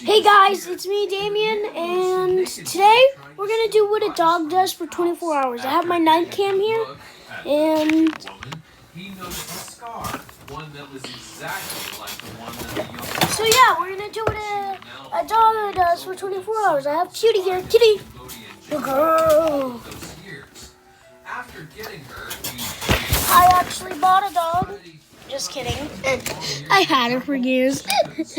Hey guys, it's me, Damien, and today we're gonna do what a dog does for 24 hours. I have my night cam here, and so yeah, we're gonna do what a dog does for 24 hours. I have Cutie here. Kitty, good girl. I actually bought a dog. Just kidding. I had her for years. Here's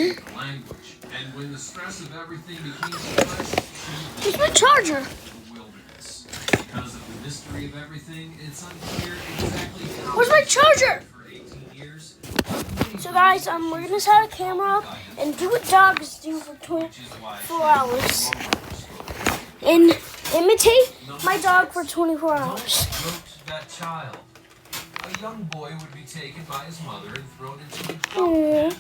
my charger. Where's my charger? So guys, we're gonna set a camera up and do what dogs do for 24 hours. And imitate my dog for 24 hours. A young boy would be taken by his mother and thrown into a dog pen.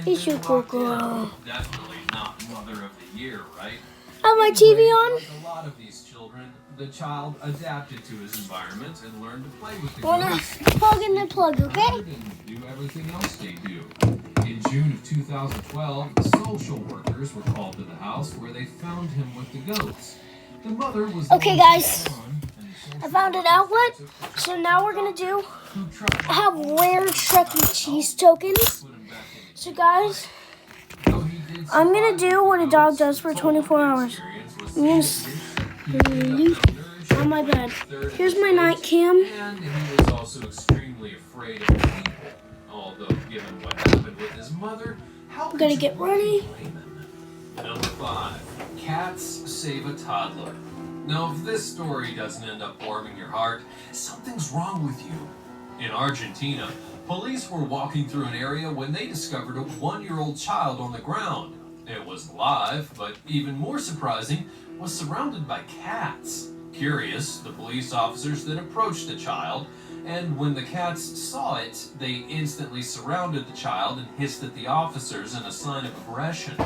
He's your cool girl. Definitely not Mother of the Year, right? I have my TV on. Like a lot of these children, the child adapted to his environment and learned to play with the Wanna plug in the plug, okay? And do everything else they do. In June of 2012, social workers were called to the house where they found him with the goats. The mother was okay, guys. I found an outlet, so now we're gonna have rare Chuck E. Cheese tokens. So guys, I'm gonna do what a dog does for 24 hours. I'm gonna sleep on my bed. Here's my night cam. And he was also extremely afraid of people. Although, given what happened with his mother, how I'm gonna get ready. Number 5. Cats save a toddler. Now, if this story doesn't end up warming your heart, something's wrong with you. In Argentina, police were walking through an area when they discovered a 1-year-old child on the ground. It was alive, but even more surprising, was surrounded by cats. Curious, the police officers then approached the child, and when the cats saw it, they instantly surrounded the child and hissed at the officers in a sign of aggression.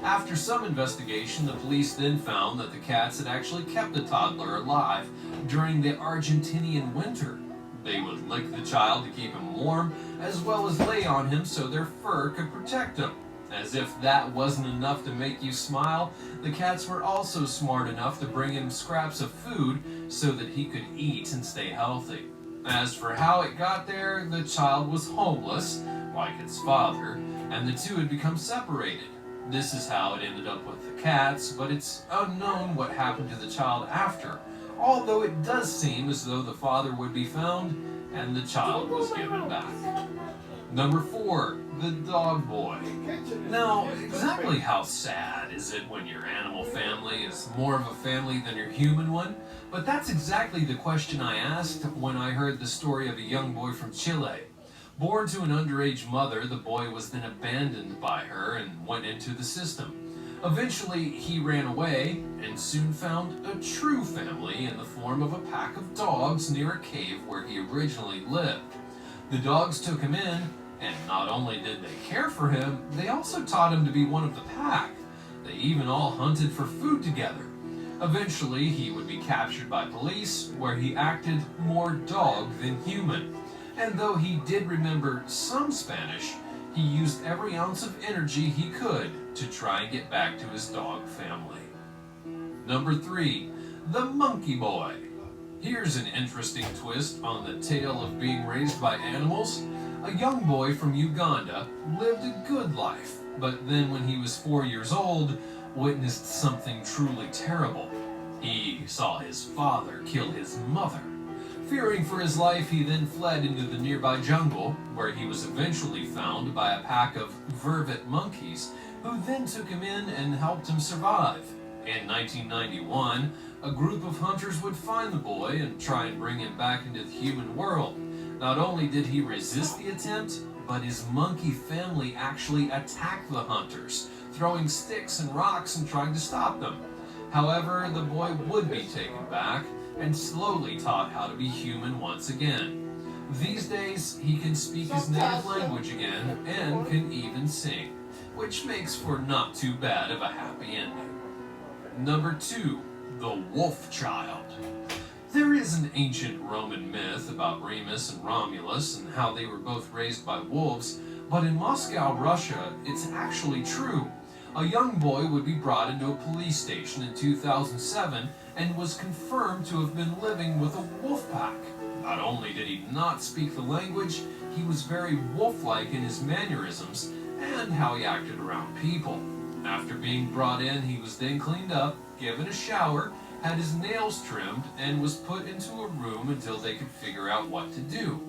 After some investigation, the police then found that the cats had actually kept the toddler alive during the Argentinian winter. They would lick the child to keep him warm, as well as lay on him so their fur could protect him. As if that wasn't enough to make you smile, the cats were also smart enough to bring him scraps of food so that he could eat and stay healthy. As for how it got there, the child was homeless, like its father, and the two had become separated. This is how it ended up with the cats, but it's unknown what happened to the child after, although it does seem as though the father would be found and the child was given back. Number 4, the dog boy. Now, exactly how sad is it when your animal family is more of a family than your human one? But that's exactly the question I asked when I heard the story of a young boy from Chile. Born to an underage mother, the boy was then abandoned by her and went into the system. Eventually, he ran away and soon found a true family in the form of a pack of dogs near a cave where he originally lived. The dogs took him in, and not only did they care for him, they also taught him to be one of the pack. They even all hunted for food together. Eventually, he would be captured by police, where he acted more dog than human. And though he did remember some Spanish, he used every ounce of energy he could to try and get back to his dog family. Number 3, the monkey boy. Here's an interesting twist on the tale of being raised by animals. A young boy from Uganda lived a good life, but then when he was 4 years old, witnessed something truly terrible. He saw his father kill his mother. Fearing for his life, he then fled into the nearby jungle, where he was eventually found by a pack of vervet monkeys, who then took him in and helped him survive. In 1991, a group of hunters would find the boy and try and bring him back into the human world. Not only did he resist the attempt, but his monkey family actually attacked the hunters, throwing sticks and rocks and trying to stop them. However, the boy would be taken back and slowly taught how to be human once again. These days, he can speak his native language again and can even sing, which makes for not too bad of a happy ending. Number 2, the wolf child. There is an ancient Roman myth about Remus and Romulus and how they were both raised by wolves, but in Moscow, Russia, it's actually true. A young boy would be brought into a police station in 2007 and was confirmed to have been living with a wolf pack. Not only did he not speak the language, he was very wolf-like in his mannerisms and how he acted around people. After being brought in, he was then cleaned up, given a shower, had his nails trimmed, and was put into a room until they could figure out what to do.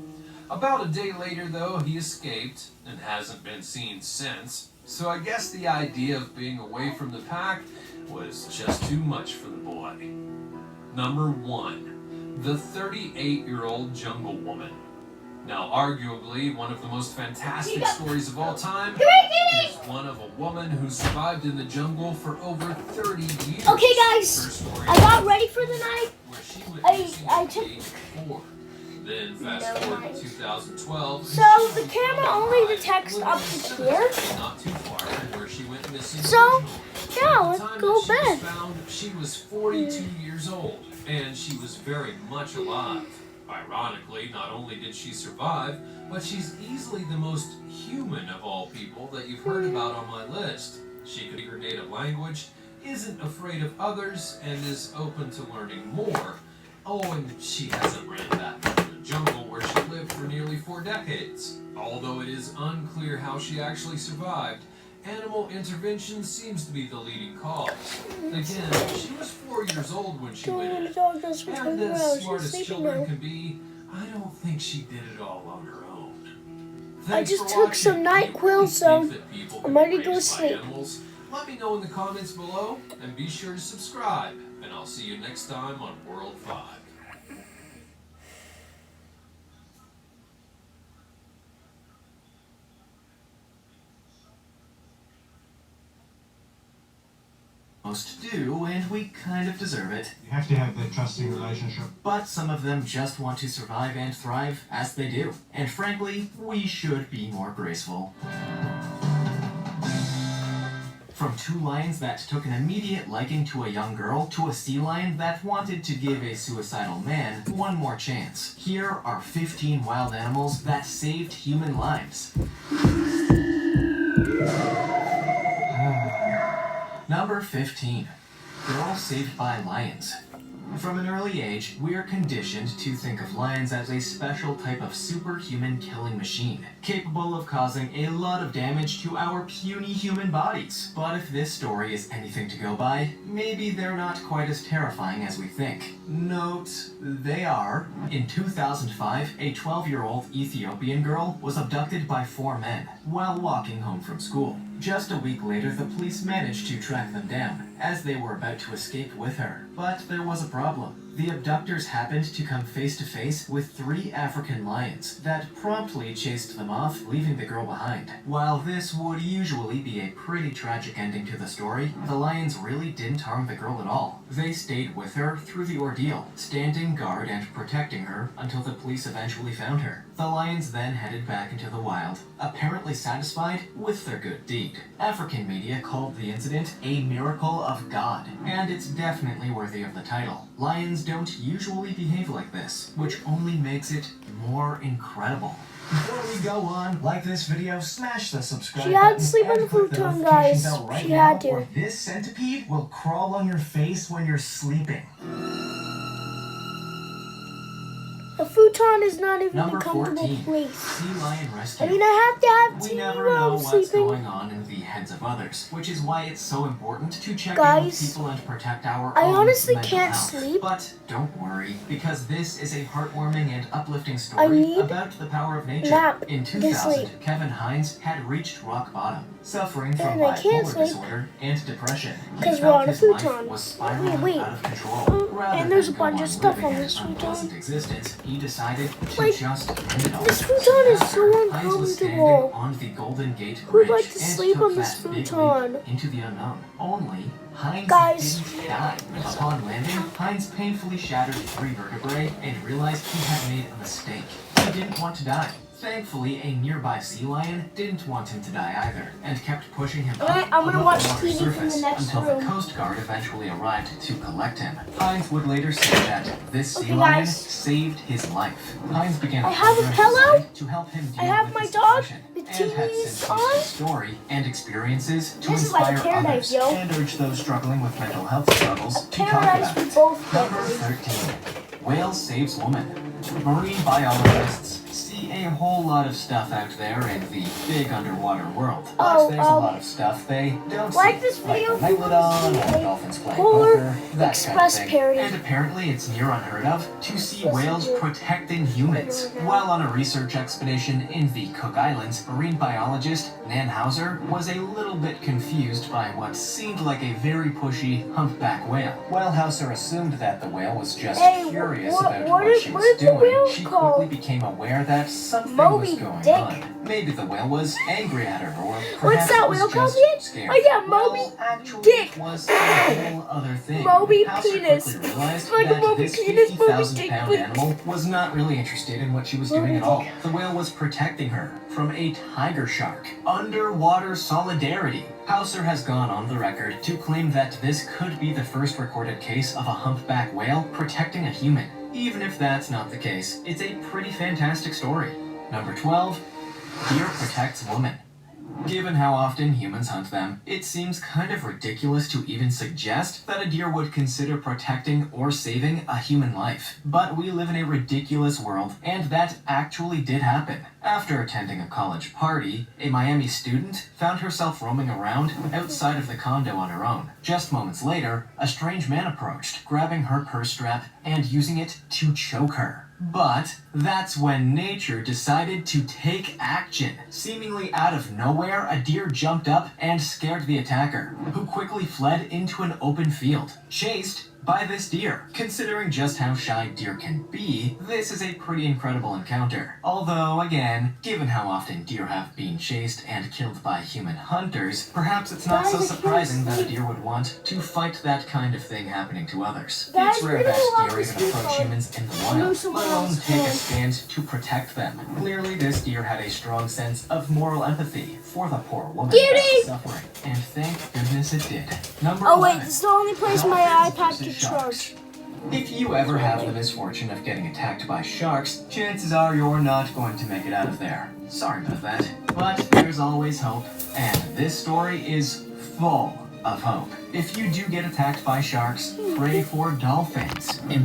About a day later, though, he escaped and hasn't been seen since. So I guess the idea of being away from the pack was just too much for the boy. Number 1. The 38-year-old jungle woman. Now, arguably, one of the most fantastic stories of all time is one of a woman who survived in the jungle for over 30 years. Okay, guys, I got ready for the night. I took... Then fast forward to 2012. So the camera only detects up to here. Not too far from where she went missing. So, yeah, let's go bed. She was 42 years old, and she was very much alive. Ironically, not only did she survive, but she's easily the most human of all people that you've heard about on my list. She could speak her native language, isn't afraid of others, and is open to learning more. Oh, and she hasn't ran back into the jungle where she lived for nearly 4 decades. Although it is unclear how she actually survived, animal intervention seems to be the leading cause. Again, she was 4 years old when she went in. And as smart as children can be, I don't think she did it all on her own. I just took some NyQuil, so I'm ready to go to sleep. Let me know in the comments below, and be sure to subscribe. And I'll see you next time on World 5. Most do, and we kind of deserve it. You have to have that trusting relationship. But some of them just want to survive and thrive as they do. And frankly, we should be more graceful. From 2 lions that took an immediate liking to a young girl, to a sea lion that wanted to give a suicidal man one more chance. Here are 15 wild animals that saved human lives. Number 15. Girl saved by lions. From an early age, we are conditioned to think of lions as a special type of superhuman killing machine, capable of causing a lot of damage to our puny human bodies. But if this story is anything to go by, maybe they're not quite as terrifying as we think. Note, they are. In 2005, a 12-year-old Ethiopian girl was abducted by 4 men while walking home from school. Just a week later, the police managed to track them down, as they were about to escape with her. But there was a problem. The abductors happened to come face to face with 3 African lions that promptly chased them off, leaving the girl behind. While this would usually be a pretty tragic ending to the story, the lions really didn't harm the girl at all. They stayed with her through the ordeal, standing guard and protecting her until the police eventually found her. The lions then headed back into the wild, apparently satisfied with their good deed. African media called the incident a miracle of God, and it's definitely worthy of the title. Lions don't usually behave like this, which only makes it more incredible. Before we go on, like this video, smash the subscribe button. She had to sleep on the futon, guys. Right she had to. Or this centipede will crawl on your face when you're sleeping. A futon is not even Number a comfortable 14, place. Sea lion rescue. I mean, I have to have We TV never while know I'm what's sleeping. going on in the heads of others, which is why it's so important to check in with Guys, people and protect our I own honestly mental can't health. sleep. But don't worry, because this is a heartwarming and uplifting I story need about the power of nature. nap In to 2000, sleep. Kevin Hines had reached rock bottom, suffering from And I can't bipolar sleep disorder and depression. He 'cause we're felt on a his life futon. was spiraling Wait. out of control. Rather and there's than a bunch go of on stuff living on an this futon. unpleasant existence, he decided to Like, just end it all. this futon is so After, Hines was standing uncomfortable. on the Golden Gate Who'd Bridge like to and sleep took on this that big futon? leap into the unknown. Only Hines Guys. didn't die. Upon landing, Hines painfully shattered 3 vertebrae and realized he had made a mistake. He didn't want to die. Thankfully, a nearby sea lion didn't want him to die either, and kept pushing him Alright, up I'm gonna above watch the water's TV from the surface next until room. the Coast Guard eventually arrived to collect him. Hines would later say that this sea Okay, lion guys. saved his life. Hines began I have a program pillow. designed to help him deal I have with my the dog. situation, The and had TV's since on. used his story and experiences to This is like a inspire paradise, others yo. and urge those struggling with mental health struggles to talk Paradise about we it. both Number get. 13. Whale saves woman. Marine biologists see a whole lot of stuff out there in the big underwater world. But Oh, there's a lot of stuff they don't like see. this video like if you the want to megalodon, see or a dolphins playing Polar poker, that Express kind of thing. parody. And apparently it's near unheard of to see Yes, whales it is. protecting humans. While on a research expedition in the Cook Islands, marine biologist Nan Hauser was a little bit confused by what seemed like a very pushy humpback whale. While Hauser assumed that the whale was just Hey, curious what- about what what is- she what was is the doing, whale she called? quickly became aware that something Moby was going Dick. on. Maybe the whale was angry at her, or What's perhaps that it was whale called just again? scared. Oh yeah, Well, Moby actually, Dick. it was a whole other thing. Moby Hauser penis. quickly realized Like a that Moby this penis, Moby 50,000-pound dick. animal was not really interested in what she was doing at all. The whale was protecting her from a tiger shark. Underwater solidarity. Hauser has gone on the record to claim that this could be the first recorded case of a humpback whale protecting a human. Even if that's not the case, it's a pretty fantastic story. Number 12. Deer protects woman. Given how often humans hunt them, it seems kind of ridiculous to even suggest that a deer would consider protecting or saving a human life. But we live in a ridiculous world, and that actually did happen. After attending a college party, a Miami student found herself roaming around outside of the condo on her own. Just moments later, a strange man approached, grabbing her purse strap and using it to choke her. But that's when nature decided to take action. Seemingly out of nowhere, a deer jumped up and scared the attacker, who quickly fled into an open field, chased by this deer. Considering just how shy deer can be, this is a pretty incredible encounter. Although, again, given how often deer have been chased and killed by human hunters, perhaps it's not so surprising that a deer would want to fight that kind of thing happening to others. Guys, It's we're rare gonna that watch deer this even approach video. humans in the I'll do wild, some let alone else, take a man. stand to protect them. Clearly, this deer had a strong sense of moral empathy for the poor woman Beauty! that was suffering, and thank goodness it did. Number Oh wait, 11. this is the only place my Dolphins iPad versus can sharks. charge. If you ever have the misfortune of getting attacked by sharks, chances are you're not going to make it out of there. Sorry about that. But there's always hope, and this story is full of hope. If you do get attacked by sharks, pray for dolphins. In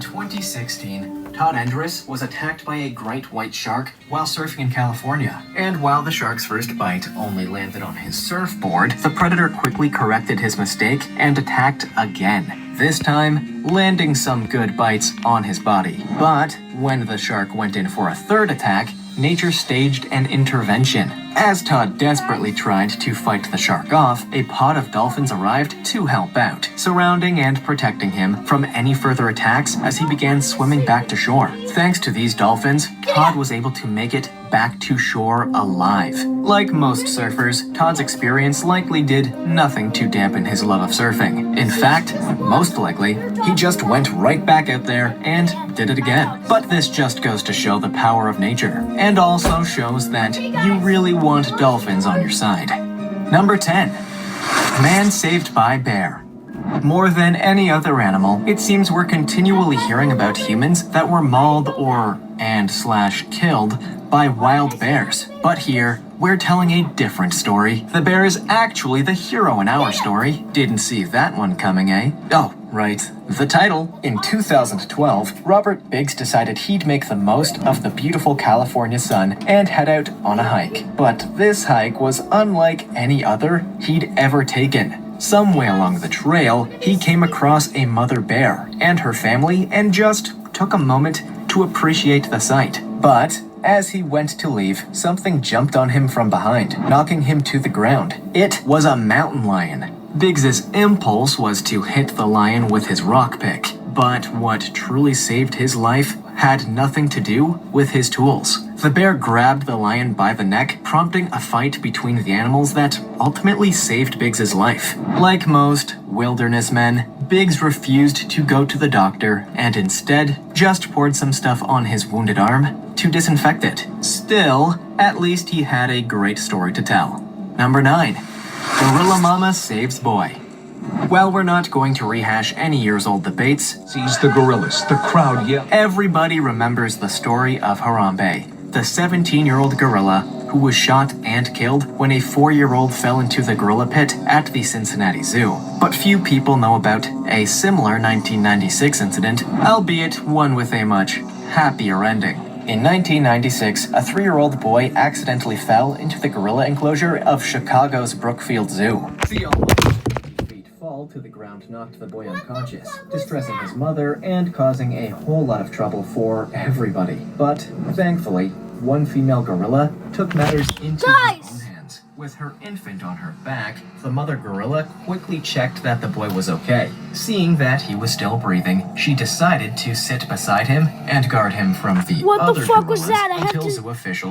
2016, Todd Endress was attacked by a great white shark while surfing in California. And while the shark's first bite only landed on his surfboard, the predator quickly corrected his mistake and attacked again. This time, landing some good bites on his body. But when the shark went in for a third attack, nature staged an intervention. As Todd desperately tried to fight the shark off, a pod of dolphins arrived to help out, surrounding and protecting him from any further attacks as he began swimming back to shore. Thanks to these dolphins, Todd was able to make it back to shore alive. Like most surfers, Todd's experience likely did nothing to dampen his love of surfing. In fact, most likely, he just went right back out there and did it again. But this just goes to show the power of nature, and also shows that you really want dolphins on your side. Number 10. Man saved by bear. More than any other animal, it seems we're continually hearing about humans that were mauled killed by wild bears. But here, we're telling a different story. The bear is actually the hero in our story. Didn't see that one coming, eh? Oh, right. The title. In 2012, Robert Biggs decided he'd make the most of the beautiful California sun and head out on a hike. But this hike was unlike any other he'd ever taken. Somewhere along the trail, he came across a mother bear and her family and just took a moment to appreciate the sight. But as he went to leave, something jumped on him from behind, knocking him to the ground. It was a mountain lion. Biggs's impulse was to hit the lion with his rock pick, but what truly saved his life had nothing to do with his tools. The bear grabbed the lion by the neck, prompting a fight between the animals that ultimately saved Biggs's life. Like most wilderness men, Biggs refused to go to the doctor and instead just poured some stuff on his wounded arm to disinfect it. Still, at least he had a great story to tell. Number 9. Gorilla Mama Saves Boy. While we're not going to rehash any years-old debates, Sees the gorillas. The crowd yell. everybody remembers the story of Harambe, the 17-year-old gorilla who was shot and killed when a 4-year-old fell into the gorilla pit at the Cincinnati Zoo. But few people know about a similar 1996 incident, albeit one with a much happier ending. In 1996, a 3-year-old boy accidentally fell into the gorilla enclosure of Chicago's Brookfield Zoo. The almost 8 feet fall to the ground knocked the boy unconscious, distressing his mother and causing a whole lot of trouble for everybody. But thankfully, one female gorilla took matters into her own hands. With her infant on her back, the mother gorilla quickly checked that the boy was okay. Seeing that he was still breathing, she decided to sit beside him and guard him from the What the other fuck was gorillas that? I had until to- zoo officials